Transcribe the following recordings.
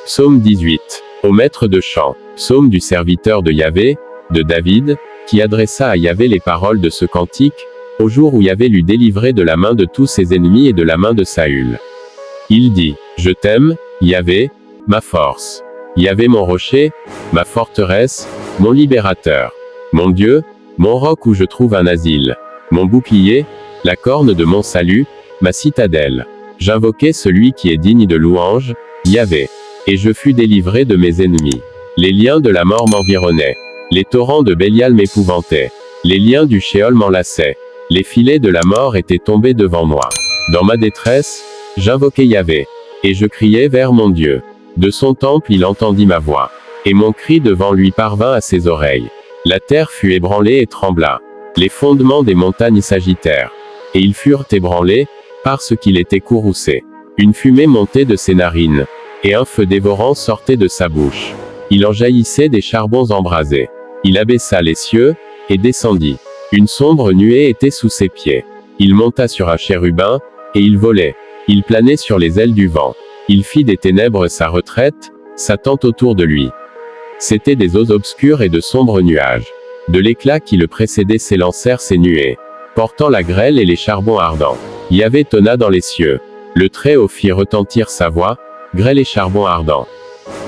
Psaume 18. Au maître de chant. Psaume du serviteur de Yahvé, de David, qui adressa à Yahvé les paroles de ce cantique, au jour où Yahvé l'eut délivré de la main de tous ses ennemis et de la main de Saül. Il dit, je t'aime, Yahvé, ma force. Yahvé mon rocher, ma forteresse, mon libérateur. Mon Dieu, mon roc où je trouve un asile. Mon bouclier, la corne de mon salut, ma citadelle. J'invoquai celui qui est digne de louange, Yahvé. Et je fus délivré de mes ennemis. Les liens de la mort m'environnaient. Les torrents de Bélial m'épouvantaient. Les liens du Shéol m'enlaçaient. Les filets de la mort étaient tombés devant moi. Dans ma détresse, j'invoquai Yahvé. Et je criai vers mon Dieu. De son temple il entendit ma voix. Et mon cri devant lui parvint à ses oreilles. La terre fut ébranlée et trembla. Les fondements des montagnes s'agitèrent. Et ils furent ébranlés, parce qu'il était courroucé. Une fumée montait de ses narines. Et un feu dévorant sortait de sa bouche. Il en jaillissait des charbons embrasés. Il abaissa les cieux, et descendit. Une sombre nuée était sous ses pieds. Il monta sur un chérubin, et il volait. Il planait sur les ailes du vent. Il fit des ténèbres sa retraite, sa tente autour de lui. C'étaient des eaux obscures et de sombres nuages. De l'éclat qui le précédait s'élancèrent ces nuées, portant la grêle et les charbons ardents. Yahvé tonna dans les cieux. Le Très-Haut fit retentir sa voix, grêle et charbon ardent.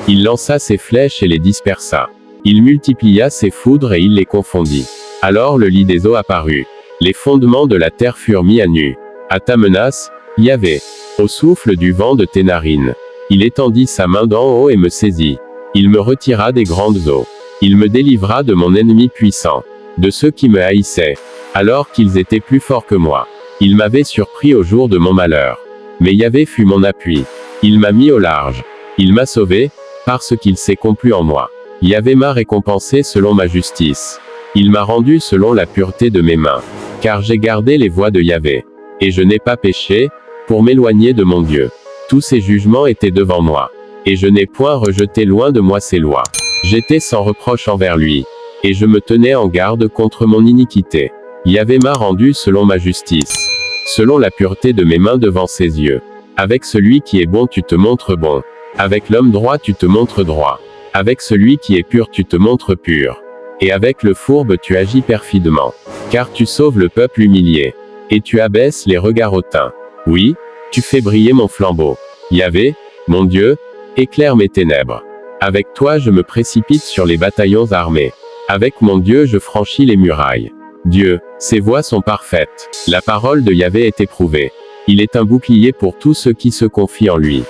Il lança ses flèches et les dispersa. Il multiplia ses foudres et il les confondit. Alors le lit des eaux apparut. Les fondements de la terre furent mis à nu. À ta menace, Yahvé. Au souffle du vent de tes narines. Il étendit sa main d'en haut et me saisit. Il me retira des grandes eaux. Il me délivra de mon ennemi puissant. De ceux qui me haïssaient. Alors qu'ils étaient plus forts que moi. Il m'avait surpris au jour de mon malheur. Mais Yahvé fut mon appui. Il m'a mis au large. Il m'a sauvé, parce qu'il s'est complu en moi. Yahvé m'a récompensé selon ma justice. Il m'a rendu selon la pureté de mes mains. Car j'ai gardé les voies de Yahvé. Et je n'ai pas péché, pour m'éloigner de mon Dieu. Tous ses jugements étaient devant moi. Et je n'ai point rejeté loin de moi ses lois. J'étais sans reproche envers lui. Et je me tenais en garde contre mon iniquité. Yahvé m'a rendu selon ma justice. Selon la pureté de mes mains devant ses yeux. Avec celui qui est bon tu te montres bon. Avec l'homme droit tu te montres droit. Avec celui qui est pur tu te montres pur. Et avec le fourbe tu agis perfidement. Car tu sauves le peuple humilié. Et tu abaisses les regards hautains. Oui, tu fais briller mon flambeau. Yahvé, mon Dieu, éclaire mes ténèbres. Avec toi je me précipite sur les bataillons armés. Avec mon Dieu je franchis les murailles. Dieu, ses voies sont parfaites. La parole de Yahvé est éprouvée. Il est un bouclier pour tous ceux qui se confient en lui.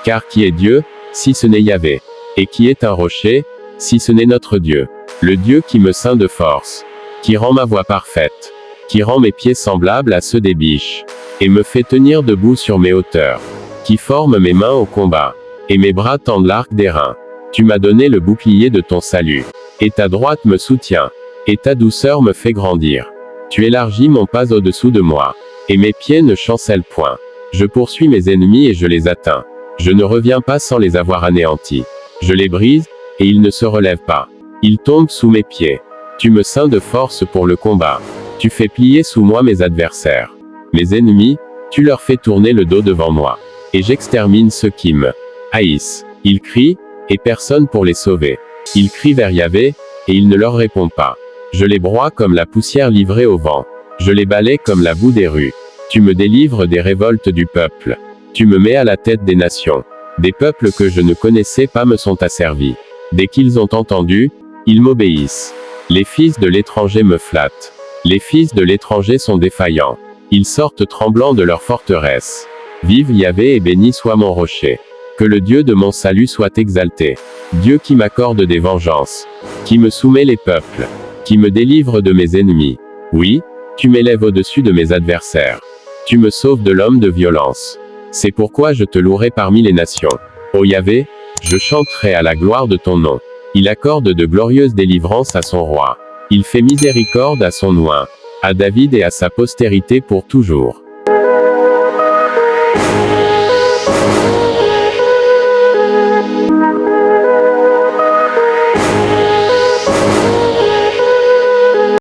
Car qui est Dieu, si ce n'est Yahvé? Et qui est un rocher, si ce n'est notre Dieu? Le Dieu qui me ceint de force. Qui rend ma voie parfaite. Qui rend mes pieds semblables à ceux des biches. Et me fait tenir debout sur mes hauteurs. Qui forme mes mains au combat. Et mes bras tendent l'arc des reins. Tu m'as donné le bouclier de ton salut. Et ta droite me soutient. Et ta douceur me fait grandir. Tu élargis mon pas au-dessous de moi. Et mes pieds ne chancellent point. Je poursuis mes ennemis et je les atteins. Je ne reviens pas sans les avoir anéantis. Je les brise, et ils ne se relèvent pas. Ils tombent sous mes pieds. Tu me ceins de force pour le combat. Tu fais plier sous moi mes adversaires. Mes ennemis, tu leur fais tourner le dos devant moi. Et j'extermine ceux qui me haïssent. Ils crient, et personne pour les sauver. Ils crient vers Yahvé, et il ne leur répond pas. Je les broie comme la poussière livrée au vent. Je les balaie comme la boue des rues. Tu me délivres des révoltes du peuple. Tu me mets à la tête des nations. Des peuples que je ne connaissais pas me sont asservis. Dès qu'ils ont entendu, ils m'obéissent. Les fils de l'étranger me flattent. Les fils de l'étranger sont défaillants. Ils sortent tremblants de leur forteresse. Vive Yahvé et béni soit mon rocher. Que le Dieu de mon salut soit exalté. Dieu qui m'accorde des vengeances. Qui me soumet les peuples. Qui me délivre de mes ennemis. Oui, tu m'élèves au-dessus de mes adversaires. Tu me sauves de l'homme de violence. C'est pourquoi je te louerai parmi les nations. Ô Yahvé, je chanterai à la gloire de ton nom. Il accorde de glorieuses délivrances à son roi. Il fait miséricorde à son oint. À David et à sa postérité pour toujours.